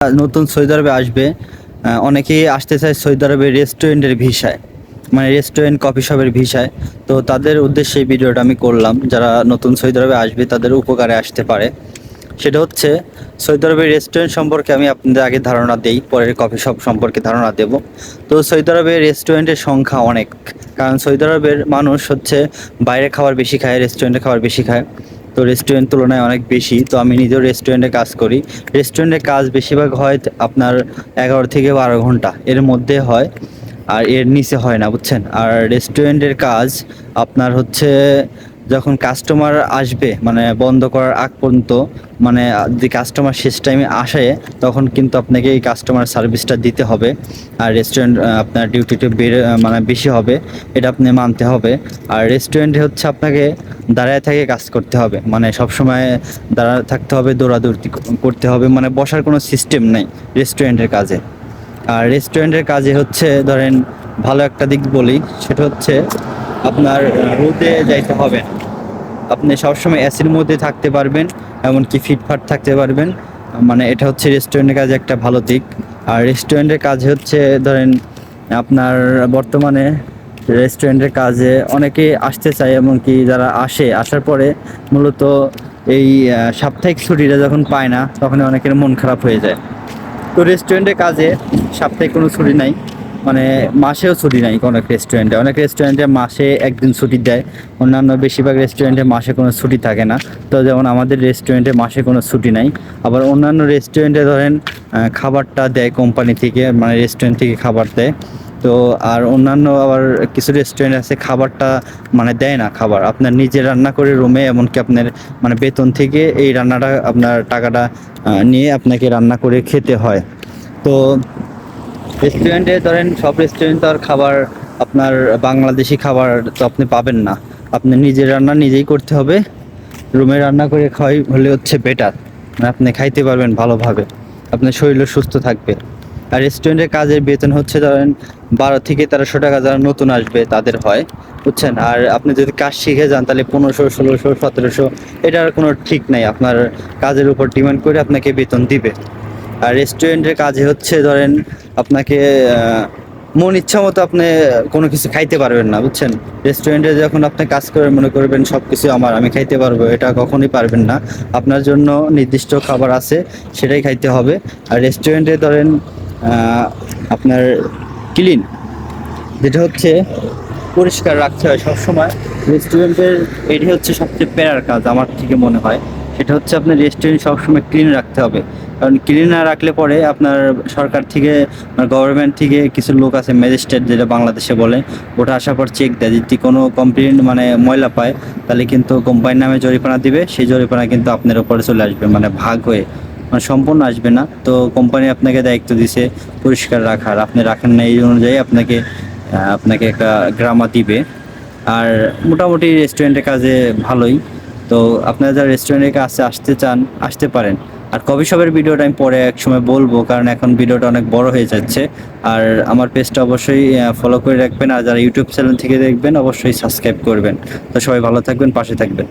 নতুন সৌদি আরবে আসবে, অনেকেই আসতে চায় সৌদি আরবে রেস্টুরেন্টের ভিসায়, মানে রেস্টুরেন্ট কফি শপের ভিসায়। তো তাদের উদ্দেশ্যে এই ভিডিওটা আমি করলাম, যারা নতুন সৌদি আরবে আসবে তাদের উপকারে আসতে পারে। সেটা হচ্ছে সৌদি আরবের রেস্টুরেন্ট সম্পর্কে আমি আপনাদের আগে ধারণা দেই, পরে কফি শপ সম্পর্কে ধারণা দেব। তো সৌদি আরবের রেস্টুরেন্টের সংখ্যা অনেক, কারণ সৌদি আরবের মানুষ হচ্ছে বাইরে খাবার বেশি খায়, রেস্টুরেন্টে খাবার বেশি খায়। তো রেস্টুরেন্ট তুলনায় অনেক বেশি। তো আমি নিজেও রেস্টুরেন্টে কাজ করি। রেস্টুরেন্টের কাজ বেশিরভাগ হয় আপনার 11 থেকে 12 ঘন্টা এর মধ্যে হয়, আর এর নিচে হয় না, বুঝছেন। আর রেস্টুরেন্টের কাজ আপনার হচ্ছে যখন কাস্টমার আসবে, মানে বন্ধ করার আগ পর্যন্ত, মানে যদি কাস্টমার শেষ টাইমে আসে তখন কিন্তু আপনাকে এই কাস্টমার সার্ভিসটা দিতে হবে। আর রেস্টুরেন্ট আপনার ডিউটিটা মানে বেশি হবে, এটা আপনি মানতে হবে। আর রেস্টুরেন্টে হচ্ছে আপনাকে দাঁড়ায় থেকে কাজ করতে হবে, মানে সবসময় দাঁড়ায় থাকতে হবে, দৌড়াদৌড়ি করতে হবে, মানে বসার কোনো সিস্টেম নেই রেস্টুরেন্টের কাজে। আর রেস্টুরেন্টের কাজে হচ্ছে ধরেন ভালো একটা দিক বলি, সেটা হচ্ছে আপনার রোদে যাইতে হবে না। আপনি সবসময় এসির মধ্যে থাকতে পারবেন, এমনকি ফিটফাট থাকতে পারবেন। মানে এটা হচ্ছে রেস্টুরেন্টের কাজে একটা ভালো দিক। আর রেস্টুরেন্টের কাজে হচ্ছে ধরেন আপনার বর্তমানে রেস্টুরেন্টের কাজে অনেকে আসতে চায়, এমনকি যারা আসার পরে মূলত এই সাপ্তাহিক ছুটিটা যখন পায় না, তখন অনেকের মন খারাপ হয়ে যায়। তো রেস্টুরেন্টের কাজে সাপ্তাহিক কোনো ছুটি নাই, মানে মাসেও ছুটি নাই। অনেক রেস্টুরেন্টে মাসে একদিন ছুটি দেয়, অন্যান্য বেশিরভাগ রেস্টুরেন্টে মাসে কোনো ছুটি থাকে না। তো যেমন আমাদের রেস্টুরেন্টে মাসে কোনো ছুটি নাই। আবার অন্যান্য রেস্টুরেন্টে ধরেন খাবারটা দেয় কোম্পানি থেকে, মানে রেস্টুরেন্ট থেকে খাবার দেয়। তো আর অন্যান্য আবার কিছু রেস্টুরেন্ট আছে খাবারটা মানে দেয় না, খাবার আপনার নিজে রান্না করে রুমে, এমনকি আপনার মানে বেতন থেকে এই রান্নাটা আপনার টাকাটা নিয়ে আপনাকে রান্না করে খেতে হয়। তো রেস্টুরেন্টে ধরেন সব রেস্টুরেন্ট তো আর খাবার আপনার বাংলাদেশি খাবার তো আপনি পাবেন না, আপনি নিজের রান্না নিজেই করতে হবে। রুমে রান্না করে খাওয়াই হলে হচ্ছে বেটার, মানে আপনি খাইতে পারবেন ভালোভাবে, আপনার শরীরও সুস্থ থাকবে। আর রেস্টুরেন্টের কাজের বেতন হচ্ছে ধরেন 12 থেকে 1300 টাকা, যারা নতুন আসবে তাদের হয়, বুঝছেন। আর আপনি যদি কাজ শিখে যান তাহলে 1500, 1600, 1700, এটার কোনো ঠিক নাই, আপনার কাজের উপর ডিমান্ড করে আপনাকে বেতন দিবে। আর রেস্টুরেন্টের কাজে হচ্ছে ধরেন আপনাকে মন ইচ্ছা মতো আপনি কোনো কিছু খাইতে পারবেন না, বুঝছেন। রেস্টুরেন্টে যখন আপনি কাজ করে মনে করবেন সব কিছু আমি খাইতে পারবো, এটা কখনোই পারবেন না। আপনার জন্য নির্দিষ্ট খাবার আছে, সেটাই খাইতে হবে। আর রেস্টুরেন্টে ধরেন আপনার ক্লিন, যেটা হচ্ছে পরিষ্কার রাখতে হয় সবসময় রেস্টুরেন্টের। এটি হচ্ছে সবচেয়ে প্যারার কাজ আমার থেকে মনে হয়, সেটা হচ্ছে আপনার রেস্টুরেন্ট সবসময় ক্লিন রাখতে হবে। কারণ ক্লিন না রাখলে পরে আপনার সরকার থেকে, গভর্নমেন্ট থেকে কিছু লোক আছে, ম্যাজিস্ট্রেট যেটা বাংলাদেশে বলে, ওটা আসার পর চেক দেয়, যদি কোনো কমপ্লেন মানে ময়লা পায় তাহলে কিন্তু কোম্পানির নামে জরিমানা দিবে। সেই জরিমানা কিন্তু আপনার উপরে চলে আসবে, মানে ভাগ হয়ে, মানে সম্পূর্ণ আসবে না। তো কোম্পানি আপনাকে দায়িত্ব দিছে পরিষ্কার রাখার, আপনি রাখেন না, এই অনুযায়ী আপনাকে আপনাকে একটা গ্রামা দিবে। আর মোটামুটি রেস্টুরেন্টের কাজে ভালোই। তো আপনারা যারা রেস্টুরেন্টের কাছে আসতে চান আসতে পারেন। আর কফি শপের ভিডিওটা আমি পরে এক সময় বলবো, কারণ এখন ভিডিওটা অনেক বড় হয়ে যাচ্ছে। আর আমার পেজটা অবশ্যই ফলো করে রাখবেন, আর যারা ইউটিউব চ্যানেল থেকে দেখবেন অবশ্যই সাবস্ক্রাইব করবেন। তো সবাই ভালো থাকবেন, পাশে থাকবেন।